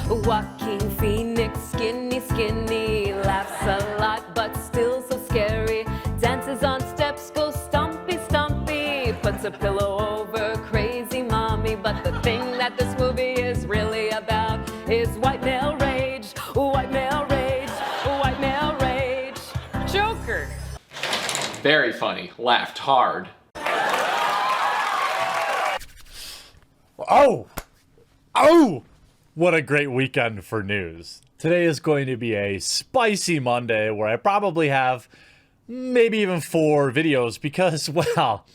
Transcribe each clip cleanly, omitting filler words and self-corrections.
Joaquin Phoenix, skinny, skinny, laughs a lot but still so scary. Dances on steps, goes stumpy, stumpy, puts a pillow over crazy mommy. But the thing that this movie is really about is white male rage, white male rage, white male rage. Joker. Very funny. Laughed hard. Oh! What a great weekend for news. Today is going to be a spicy Monday where I probably have maybe even 4 videos because, well,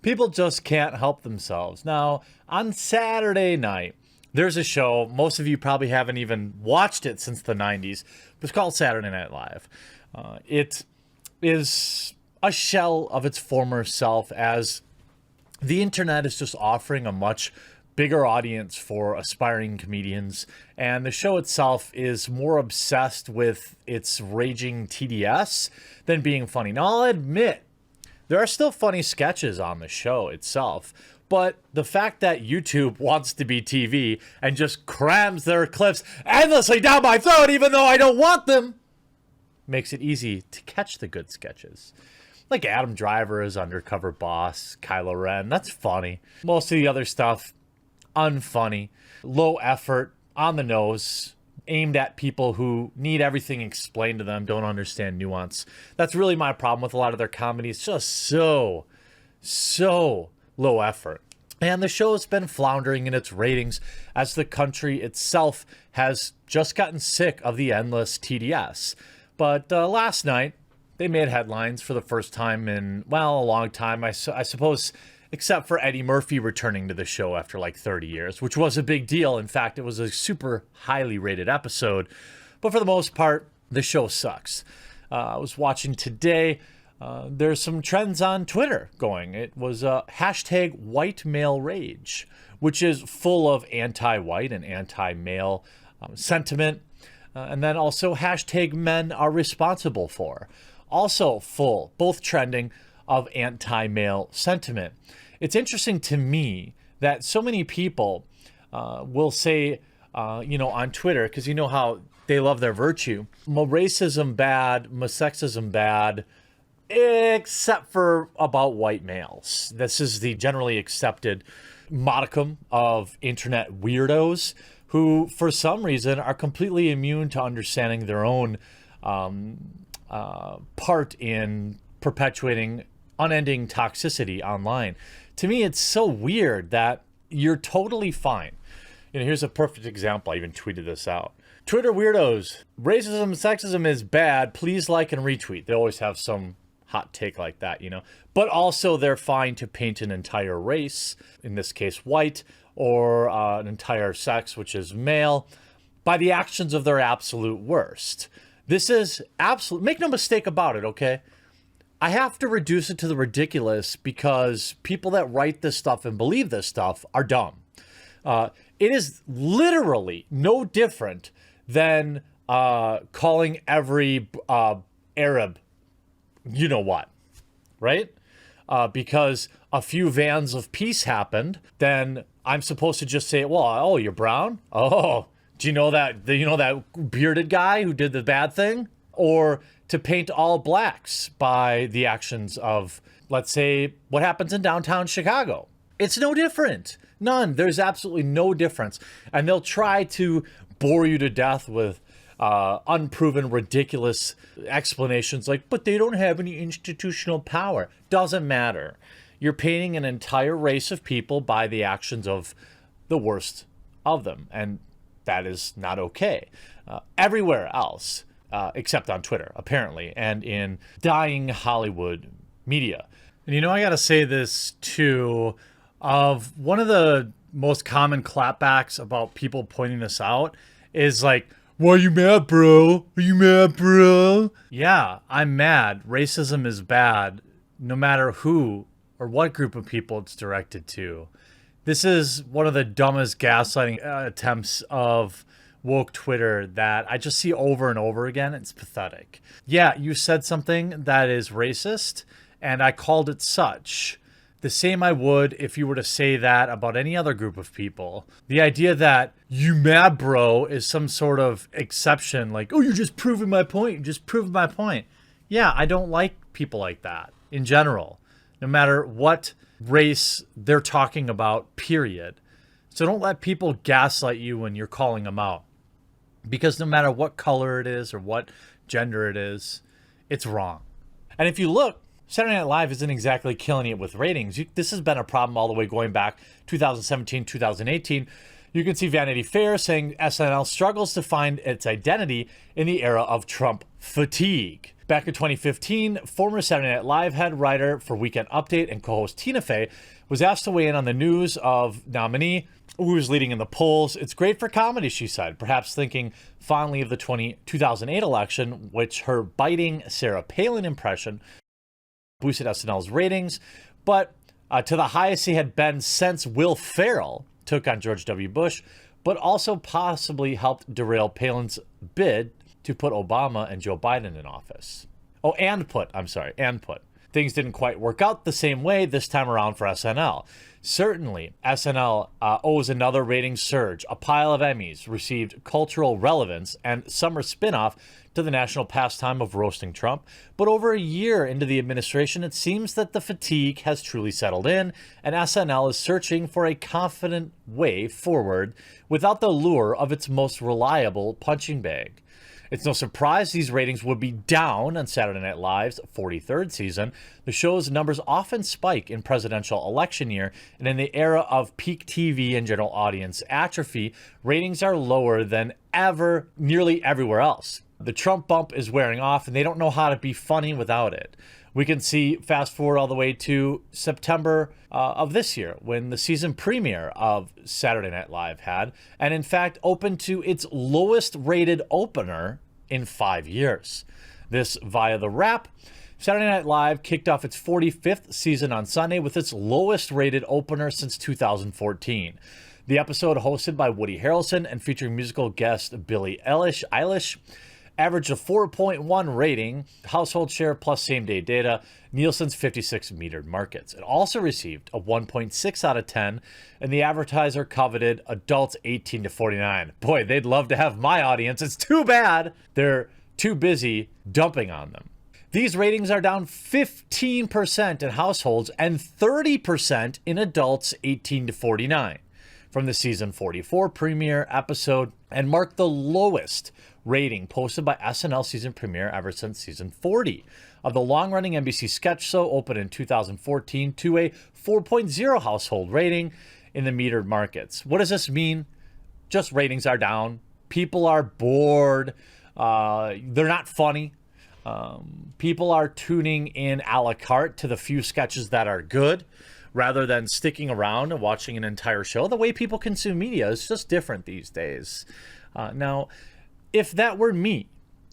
people just can't help themselves. Now, on Saturday night, there's a show. Most of you probably haven't even watched it since the 90s. It's called Saturday Night Live. It is a shell of its former self, as the internet is just offering a much bigger audience for aspiring comedians, and the show itself is more obsessed with its raging TDS than being funny. Now, I'll admit, there are still funny sketches on the show itself, but the fact that YouTube wants to be TV and just crams their clips endlessly down my throat even though I don't want them makes it easy to catch the good sketches. Like Adam Driver as undercover boss, Kylo Ren, that's funny. Most of the other stuff, unfunny, low effort, on the nose, aimed at people who need everything explained to them, don't understand nuance. That's really my problem with a lot of their comedy. It's just so low effort. And the show has been floundering in its ratings as the country itself has just gotten sick of the endless TDS. But last night, they made headlines for the first time in, well, a long time, I suppose, except for Eddie Murphy returning to the show after like 30 years, which was a big deal. In fact, it was a super highly rated episode. But for the most part, the show sucks. I was watching today. There's some trends on Twitter going. It was hashtag white male rage, which is full of anti-white and anti-male sentiment. And then also hashtag men are responsible for. Also full, both trending, of anti-male sentiment. It's interesting to me that so many people will say, on Twitter, because you know how they love their virtue, racism bad, sexism bad, except for about white males. This is the generally accepted modicum of internet weirdos who, for some reason, are completely immune to understanding their own part in perpetuating unending toxicity online. To me, it's so weird that you're totally fine. Here's a perfect example. I even tweeted this out. Twitter weirdos, racism, sexism is bad. Please like and retweet. They always have some hot take like that, But also they're fine to paint an entire race, in this case white, or an entire sex, which is male, by the actions of their absolute worst. This is absolute. Make no mistake about it, okay? I have to reduce it to the ridiculous because people that write this stuff and believe this stuff are dumb. It is literally no different than calling every Arab, you know what, right? Because a few vans of peace happened, then I'm supposed to just say, well, oh, you're brown? Oh, do you know that bearded guy who did the bad thing? Or to paint all blacks by the actions of, let's say, what happens in downtown Chicago. It's no different. None. There's absolutely no difference. And they'll try to bore you to death with unproven, ridiculous explanations like, but they don't have any institutional power. Doesn't matter. You're painting an entire race of people by the actions of the worst of them. And that is not okay. Everywhere else, except on Twitter, apparently, and in dying Hollywood media. And I gotta say this too, of one of the most common clapbacks about people pointing this out is like, why are you mad, bro? Are you mad, bro? Yeah, I'm mad. Racism is bad, no matter who or what group of people it's directed to. This is one of the dumbest gaslighting attempts of woke Twitter that I just see over and over again. It's pathetic. Yeah, you said something that is racist, and I called it such. the same I would if you were to say that about any other group of people. The idea that you mad bro is some sort of exception, like, oh, you're just proving my point, you're just proving my point. Yeah, I don't like people like that in general, no matter what race they're talking about, period. So don't let people gaslight you when you're calling them out. Because no matter what color it is or what gender it is, it's wrong. And if you look, Saturday Night Live isn't exactly killing it with ratings. This has been a problem all the way going back 2017, 2018. You can see Vanity Fair saying SNL struggles to find its identity in the era of Trump fatigue. Back in 2015, former Saturday Night Live head writer for Weekend Update and co-host Tina Fey was asked to weigh in on the news of nominee who was leading in the polls. It's great for comedy, she said, perhaps thinking fondly of the 2008 election, which her biting Sarah Palin impression boosted SNL's ratings, but to the highest he had been since Will Ferrell took on George W. Bush, but also possibly helped derail Palin's bid to put Obama and Joe Biden in office. And put. Things didn't quite work out the same way this time around for SNL. Certainly, SNL owes another ratings surge, a pile of Emmys, received cultural relevance, and summer spinoff to the national pastime of roasting Trump. But over a year into the administration, it seems that the fatigue has truly settled in, and SNL is searching for a confident way forward without the lure of its most reliable punching bag. It's no surprise these ratings would be down on Saturday Night Live's 43rd season. The show's numbers often spike in presidential election year, and in the era of peak TV and general audience atrophy, ratings are lower than ever nearly everywhere else. The Trump bump is wearing off, and they don't know how to be funny without it. We can see fast forward all the way to September of this year when the season premiere of Saturday Night Live had, and in fact opened to its lowest rated opener in 5 years. This via the Wrap. Saturday Night Live kicked off its 45th season on Sunday with its lowest rated opener since 2014. The episode, hosted by Woody Harrelson and featuring musical guest Billie Eilish, averaged a 4.1 rating, household share plus same-day data, Nielsen's 56 metered markets. It also received a 1.6 out of 10, and the advertiser coveted adults 18 to 49. Boy, they'd love to have my audience. It's too bad they're too busy dumping on them. These ratings are down 15% in households and 30% in adults 18 to 49 from the season 44 premiere episode, and marked the lowest rating posted by SNL season premiere ever since season 40 of the long-running NBC sketch show, opened in 2014 to a 4.0 household rating in the metered markets. What does this mean? Just ratings are down. People are bored. They're not funny. People are tuning in a la carte to the few sketches that are good, rather than sticking around and watching an entire show. The way people consume media is just different these days. Now, if that were me,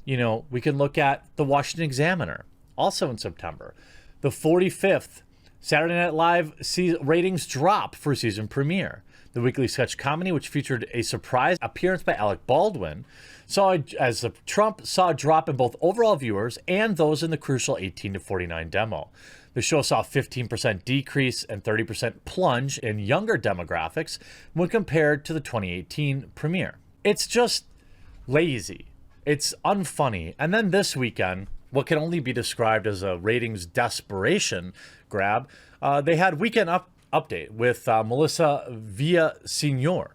we can look at the Washington Examiner, also in September. The 45th Saturday Night Live ratings drop for season premiere. The weekly sketch comedy, which featured a surprise appearance by Alec Baldwin, Trump saw a drop in both overall viewers and those in the crucial 18 to 49 demo. The show saw a 15% decrease and 30% plunge in younger demographics when compared to the 2018 premiere. It's just lazy. It's unfunny. And then this weekend, what can only be described as a ratings desperation grab, they had Weekend Update with Melissa Villaseñor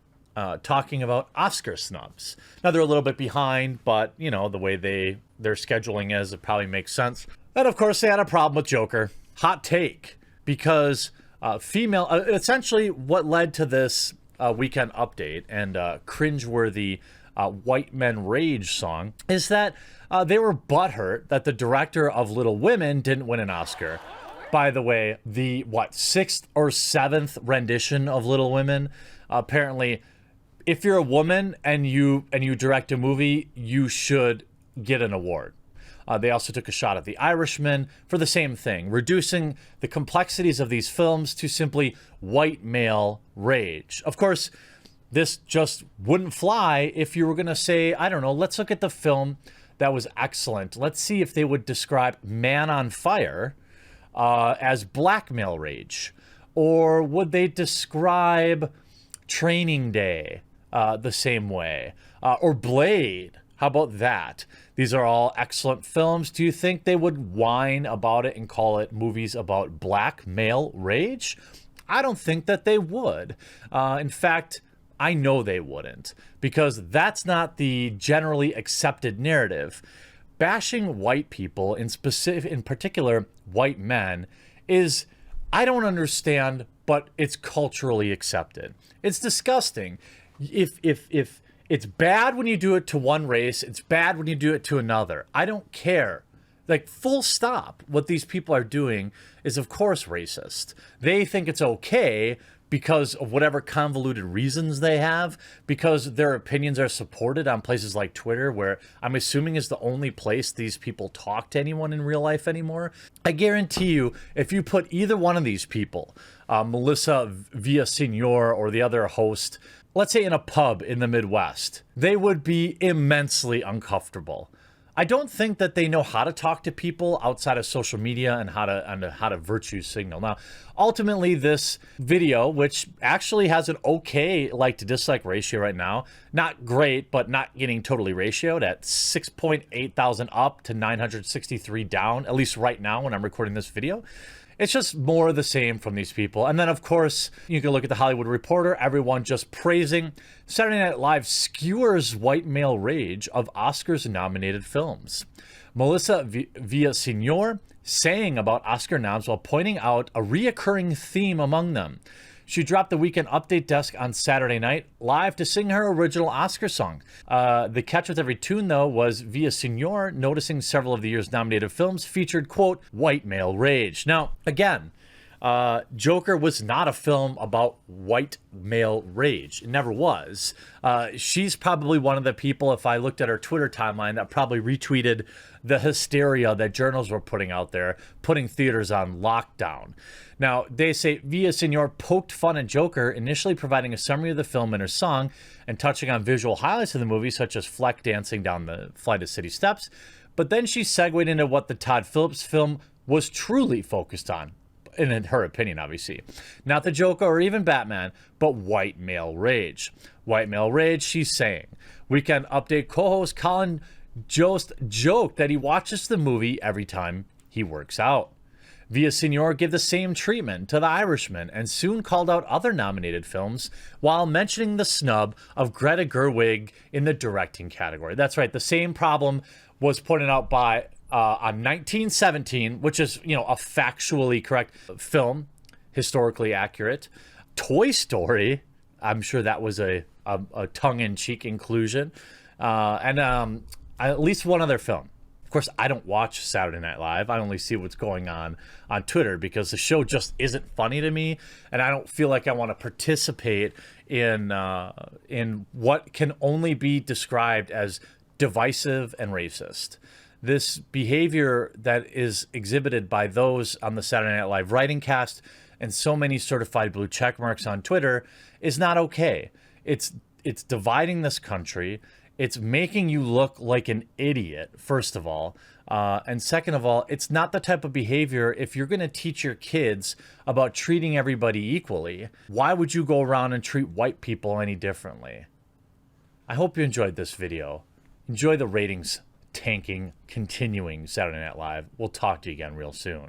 talking about Oscar snubs. Now, they're a little bit behind, but, the way their scheduling is, it probably makes sense. And, of course, they had a problem with Joker. Hot take, because essentially what led to this Weekend Update and cringeworthy White Men Rage song is that they were butthurt that the director of Little Women didn't win an Oscar. By the way, the sixth or seventh rendition of Little Women, apparently, if you're a woman and you direct a movie, you should get an award. They also took a shot at The Irishman for the same thing, reducing the complexities of these films to simply white male rage. Of course, this just wouldn't fly if you were going to say, I don't know, let's look at the film that was excellent. Let's see if they would describe Man on Fire as blackmail rage? Or would they describe Training Day the same way? Or Blade? How about that? These are all excellent films. Do you think they would whine about it and call it movies about black male rage? I don't think that they would. In fact, I know they wouldn't, because that's not the generally accepted narrative. Bashing white people, in particular white men, is, I don't understand, but it's culturally accepted. It's disgusting. If it's bad when you do it to one race, it's bad when you do it to another. I don't care. Like, full stop. What these people are doing is, of course, racist. They think it's okay because of whatever convoluted reasons they have, because their opinions are supported on places like Twitter, where I'm assuming is the only place these people talk to anyone in real life anymore. I guarantee you, if you put either one of these people, Melissa Villaseñor or the other host, let's say in a pub in the Midwest, they would be immensely uncomfortable. I don't think that they know how to talk to people outside of social media and how to virtue signal. Now, ultimately, this video, which actually has an okay like to dislike ratio right now, not great, but not getting totally ratioed at 6.8 thousand up to 963 down, at least right now when I'm recording this video. It's just more of the same from these people. And then, of course, you can look at the Hollywood Reporter, everyone just praising Saturday Night Live skewers white male rage of Oscars-nominated films. Melissa Villaseñor saying about Oscar noms while pointing out a reoccurring theme among them. She dropped the Weekend Update desk on Saturday Night Live to sing her original Oscar song. The catch with every tune, though, was Villaseñor noticing several of the year's nominated films featured, quote, white male rage. Now, again, Joker was not a film about white male rage. It never was. She's probably one of the people, if I looked at her Twitter timeline, that probably retweeted the hysteria that journals were putting out there, putting theaters on lockdown. Now, they say Villaseñor poked fun at Joker, initially providing a summary of the film in her song and touching on visual highlights of the movie, such as Fleck dancing down the flight of city steps. But then she segued into what the Todd Phillips film was truly focused on. And in her opinion, obviously. Not the Joker or even Batman, but white male rage. White male rage, she's saying. Weekend Update co-host Colin Jost joked that he watches the movie every time he works out. Villaseñor gave the same treatment to The Irishman and soon called out other nominated films while mentioning the snub of Greta Gerwig in the directing category. That's right, the same problem was pointed out by on 1917, which is, you know, a factually correct film, historically accurate. Toy Story, I'm sure that was a tongue-in-cheek inclusion, and at least one other film. Of course, I don't watch Saturday Night Live. I only see what's going on Twitter because the show just isn't funny to me, and I don't feel like I want to participate in what can only be described as divisive and racist. This behavior that is exhibited by those on the Saturday Night Live writing cast and so many certified blue check marks on Twitter is not okay. It's dividing this country. It's making you look like an idiot, first of all. And second of all, it's not the type of behavior, if you're going to teach your kids about treating everybody equally, why would you go around and treat white people any differently? I hope you enjoyed this video. Enjoy the ratings tanking, continuing Saturday Night Live. We'll talk to you again real soon.